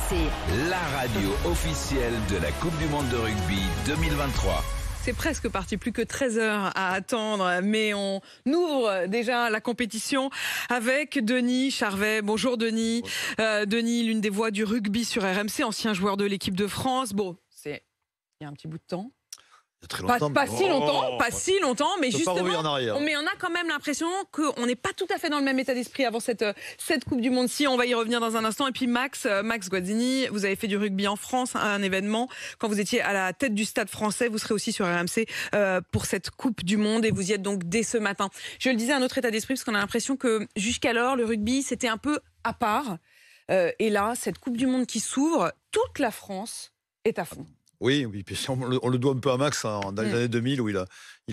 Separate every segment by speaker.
Speaker 1: RMC.
Speaker 2: La radio officielle de la Coupe du Monde de rugby 2023.
Speaker 3: C'est presque parti, plus que 13 heures à attendre, mais on ouvre déjà la compétition avec Denis Charvet. Bonjour Denis. Denis, l'une des voix du rugby sur RMC, ancien joueur de l'équipe de France. Bon, c'est il y a un petit bout de temps.
Speaker 4: Il y a très longtemps.
Speaker 3: Pas si longtemps, mais justement,
Speaker 4: en arrière.
Speaker 3: mais on a quand même l'impression qu'on n'est pas tout à fait dans le même état d'esprit avant cette Coupe du Monde-ci. On va y revenir dans un instant. Et puis Max Guazzini, vous avez fait du rugby en France, un événement. Quand vous étiez à la tête du Stade français, vous serez aussi sur RMC pour cette Coupe du Monde et vous y êtes donc dès ce matin. Je le disais, un autre état d'esprit parce qu'on a l'impression que jusqu'alors, le rugby, c'était un peu à part. Et là, cette Coupe du Monde qui s'ouvre, toute la France est à fond.
Speaker 4: Oui, puis on le doit un peu à Max dans les années 2000 où il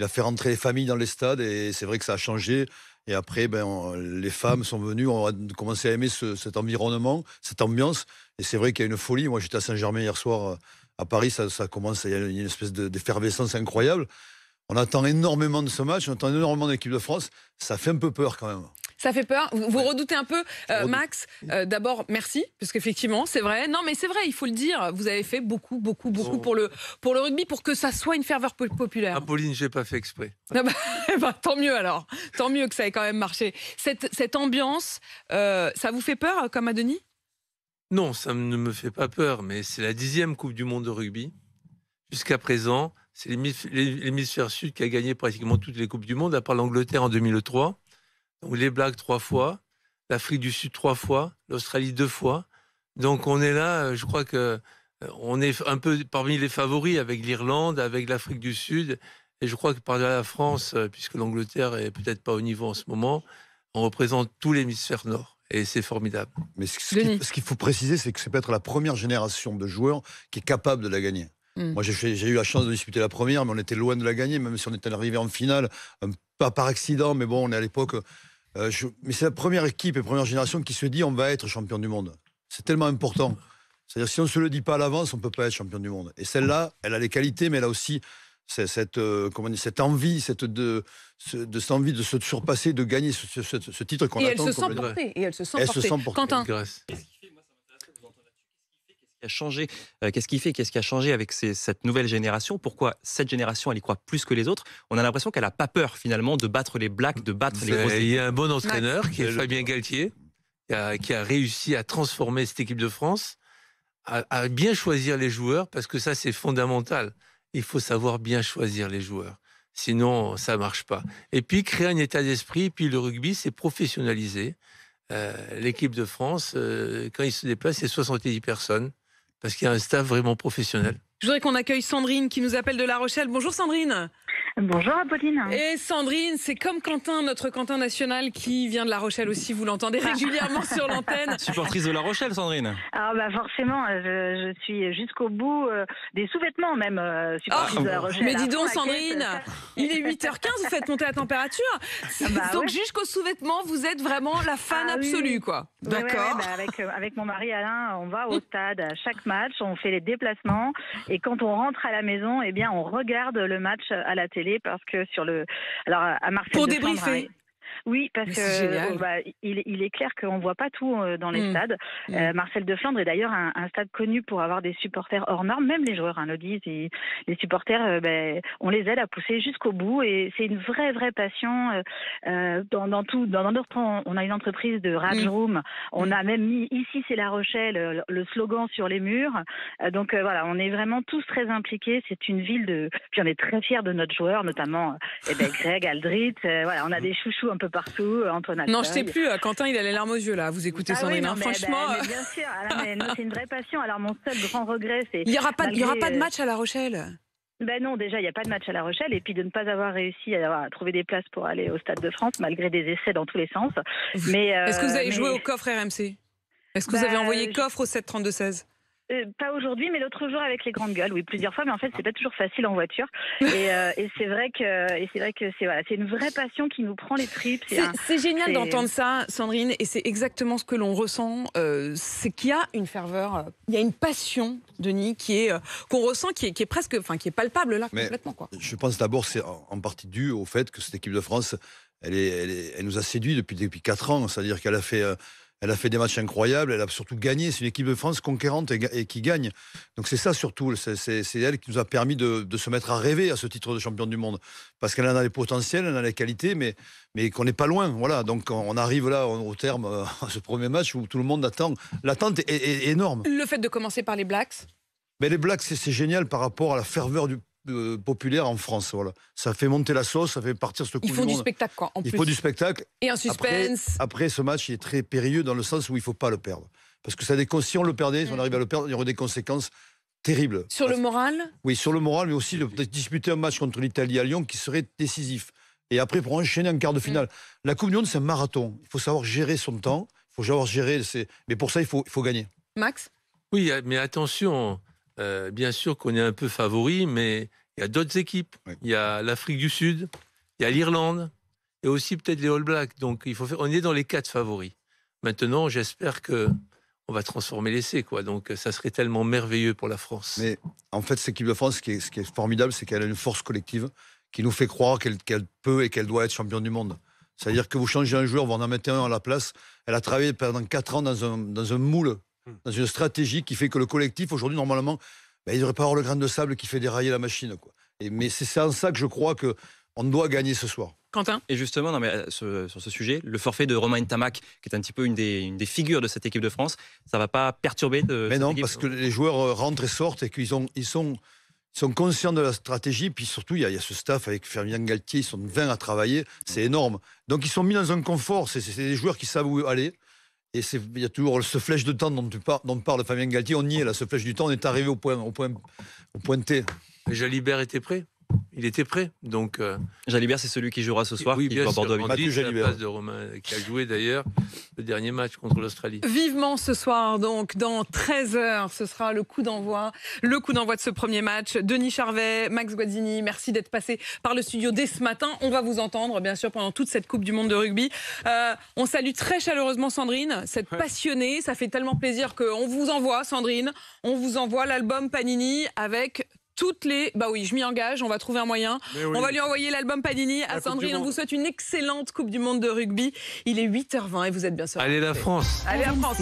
Speaker 4: a fait rentrer les familles dans les stades et c'est vrai que ça a changé. Et après, les femmes sont venues, on a commencé à aimer cet environnement, cette ambiance. Et c'est vrai qu'il y a une folie. Moi, j'étais à Saint-Germain hier soir à Paris, ça commence, il y a une espèce d'effervescence incroyable. On attend énormément de ce match, on attend énormément de l'équipe de France. Ça fait un peu peur quand même.
Speaker 3: Ça fait peur. Vous redoutez un peu, Max. D'abord, merci, parce qu'effectivement, c'est vrai. Non, mais c'est vrai, il faut le dire. Vous avez fait beaucoup pour le rugby, pour que ça soit une ferveur populaire.
Speaker 5: Apolline, j'ai pas fait exprès.
Speaker 3: Tant mieux alors. Tant mieux que ça ait quand même marché. Cette ambiance, ça vous fait peur, comme à Denis ?
Speaker 5: Non, ça ne me fait pas peur, mais c'est la 10e Coupe du Monde de rugby. Jusqu'à présent, c'est l'hémisphère sud qui a gagné pratiquement toutes les Coupes du Monde, à part l'Angleterre en 2003. Donc les Blacks 3 fois, l'Afrique du Sud 3 fois, l'Australie 2 fois. Donc on est là, je crois que on est un peu parmi les favoris avec l'Irlande, avec l'Afrique du Sud. Et je crois que par la France, puisque l'Angleterre est peut-être pas au niveau en ce moment, on représente tout l'hémisphère nord. Et c'est formidable.
Speaker 4: Mais ce qu'il faut préciser, c'est que c'est peut-être la première génération de joueurs qui est capable de la gagner. Moi, j'ai eu la chance de disputer la première, mais on était loin de la gagner, même si on était arrivé en finale, pas par accident, mais bon, on est à l'époque. Mais c'est la première équipe et première génération qui se dit on va être champion du monde. C'est tellement important. C'est-à-dire si on ne se le dit pas à l'avance, on ne peut pas être champion du monde. Et celle-là, elle a les qualités, mais elle a aussi cette envie, cette envie de se surpasser, de gagner ce titre qu'on attend.
Speaker 3: Et elle se sent portée. Quentin.
Speaker 6: Qu'est-ce qui a changé avec cette nouvelle génération? Pourquoi cette génération, elle y croit plus que les autres? On a l'impression qu'elle n'a pas peur, finalement, de battre les Blacks, de battre les grosses.
Speaker 5: Il y a un bon entraîneur qui est Fabien Galtier, qui a réussi à transformer cette équipe de France, à bien choisir les joueurs, parce que ça, c'est fondamental. Il faut savoir bien choisir les joueurs. Sinon, ça ne marche pas. Et puis, créer un état d'esprit. Puis, le rugby, c'est professionnalisé. L'équipe de France, quand il se déplace, c'est 70 personnes. Parce qu'il y a un staff vraiment professionnel.
Speaker 3: Je voudrais qu'on accueille Sandrine qui nous appelle de La Rochelle. Bonjour Sandrine.
Speaker 7: Bonjour Apolline.
Speaker 3: Et Sandrine, c'est comme Quentin, notre Quentin national qui vient de La Rochelle aussi. Vous l'entendez régulièrement sur l'antenne.
Speaker 6: Supportrice de La Rochelle, Sandrine.
Speaker 7: Alors forcément, je suis jusqu'au bout des sous-vêtements même supportrice de La Rochelle.
Speaker 3: Mais dis donc Sandrine, il est 8h15, vous faites monter la température. Donc jusqu'aux sous-vêtements, vous êtes vraiment la fan absolue, quoi.
Speaker 7: D'accord. Avec mon mari Alain, on va au stade à chaque match, on fait les déplacements et quand on rentre à la maison, eh bien on regarde le match à la télé parce que à Marseille
Speaker 3: pour débriefer.
Speaker 7: Oui, parce que il est clair qu'on ne voit pas tout dans les stades. Marcel de Flandre est d'ailleurs un stade connu pour avoir des supporters hors normes, même les joueurs le disent. Les supporters, on les aide à pousser jusqu'au bout et c'est une vraie passion. Dans notre temps, on a une entreprise de Rage Room. On a même mis ici c'est La Rochelle, le slogan sur les murs. Donc on est vraiment tous très impliqués. C'est une ville puis on est très fiers de notre joueur, notamment Greg Aldrit. On a des chouchous un peu partout, Antoine Alcoy.
Speaker 3: Non, je sais plus, Quentin, il a les larmes aux yeux, là, vous écoutez Sandrine, franchement.
Speaker 7: Mais bien sûr, c'est une vraie passion. Alors, mon seul grand regret, c'est...
Speaker 3: Il n'y aura pas de match à La Rochelle.
Speaker 7: Non, déjà, il n'y a pas de match à La Rochelle, et puis de ne pas avoir réussi à trouver des places pour aller au Stade de France, malgré des essais dans tous les sens.
Speaker 3: Est-ce que vous avez joué au coffre RMC? Est-ce que vous avez envoyé coffre au 7-32-16?
Speaker 7: Pas aujourd'hui, mais l'autre jour avec les grandes gueules, oui, plusieurs fois, mais en fait, c'est pas toujours facile en voiture. Et c'est vrai que c'est une vraie passion qui nous prend les tripes.
Speaker 3: C'est génial d'entendre ça, Sandrine, et c'est exactement ce que l'on ressent. C'est qu'il y a une ferveur, il y a une passion, Denis, qu'on ressent, qui est presque, qui est palpable là, complètement, quoi.
Speaker 4: Je pense d'abord, c'est en partie dû au fait que cette équipe de France, elle nous a séduit depuis 4 ans, c'est-à-dire qu'elle a fait. Elle a fait des matchs incroyables, elle a surtout gagné. C'est une équipe de France conquérante et qui gagne. Donc c'est ça surtout, c'est elle qui nous a permis de se mettre à rêver à ce titre de champion du monde. Parce qu'elle en a les potentiels, elle en a les qualités, mais qu'on n'est pas loin. Voilà. Donc on arrive là au terme à ce premier match où tout le monde attend. L'attente est énorme.
Speaker 3: Le fait de commencer par les Blacks.
Speaker 4: Mais les Blacks, c'est génial par rapport à la ferveur populaire en France. Voilà. Ça fait monter la sauce, ça fait partir ce coup du monde.
Speaker 3: Il faut du spectacle, quoi.
Speaker 4: Il faut du spectacle.
Speaker 3: Et un suspense.
Speaker 4: Après, ce match, il est très périlleux dans le sens où il ne faut pas le perdre. Parce que si on le perdait, si on arrive à le perdre, il y aurait des conséquences terribles.
Speaker 3: Sur le moral ?
Speaker 4: Oui, sur le moral, mais aussi de disputer un match contre l'Italie à Lyon qui serait décisif. Et après, pour enchaîner en quart de finale. La Coupe du Monde, c'est un marathon. Il faut savoir gérer son temps. Il faut savoir gérer. Mais pour ça, il faut gagner.
Speaker 3: Max ?
Speaker 5: Oui, mais attention. Bien sûr qu'on est un peu favori, mais il y a d'autres équipes. Oui. Il y a l'Afrique du Sud, il y a l'Irlande, et aussi peut-être les All Blacks. Donc on est dans les 4 favoris. Maintenant, j'espère qu'on va transformer l'essai, quoi. Donc ça serait tellement merveilleux pour la France.
Speaker 4: Mais en fait, cette équipe de France, ce qui est formidable, c'est qu'elle a une force collective qui nous fait croire qu'elle peut et qu'elle doit être championne du monde. C'est-à-dire que vous changez un joueur, vous en mettez un à la place. Elle a travaillé pendant 4 ans dans un moule, dans une stratégie qui fait que le collectif, aujourd'hui, normalement, il ne devrait pas avoir le grain de sable qui fait dérailler la machine, quoi. Mais c'est en ça que je crois qu'on doit gagner ce soir.
Speaker 3: Quentin ?
Speaker 6: Et justement, sur ce sujet, le forfait de Romain Ntamak, qui est un petit peu une des figures de cette équipe de France, ça ne va pas perturber
Speaker 4: Mais non, parce que les joueurs rentrent et sortent et qu'ils sont conscients de la stratégie. Puis surtout, il y a ce staff avec Fabien Galtier, ils sont 20 à travailler, c'est énorme. Donc ils sont mis dans un confort, c'est des joueurs qui savent où aller. Et il y a toujours ce flèche de temps dont parle Fabien Galtier. On y est là, ce flèche du temps, on est arrivé au point T.
Speaker 5: Jalibert était prêt. Il était prêt. Donc
Speaker 6: Jalibert, c'est celui qui jouera ce soir.
Speaker 5: Oui, bien sûr.
Speaker 6: Bordeaux
Speaker 5: Mathieu Jalibert, place de Romain, qui a joué d'ailleurs le dernier match contre l'Australie.
Speaker 3: Vivement ce soir, donc dans 13h, ce sera le coup d'envoi de ce premier match. Denis Charvet, Max Guazzini, merci d'être passé par le studio dès ce matin. On va vous entendre, bien sûr, pendant toute cette Coupe du Monde de rugby. On salue très chaleureusement Sandrine, cette passionnée. Ça fait tellement plaisir qu'on vous envoie, Sandrine, on vous envoie l'album Panini avec toutes les... Bah oui, je m'y engage, on va trouver un moyen. Oui. On va lui envoyer l'album Panini à Sandrine. On vous souhaite une excellente Coupe du Monde de rugby. Il est 8h20 et vous êtes bien sûr.
Speaker 5: Allez la France.
Speaker 3: Allez la France.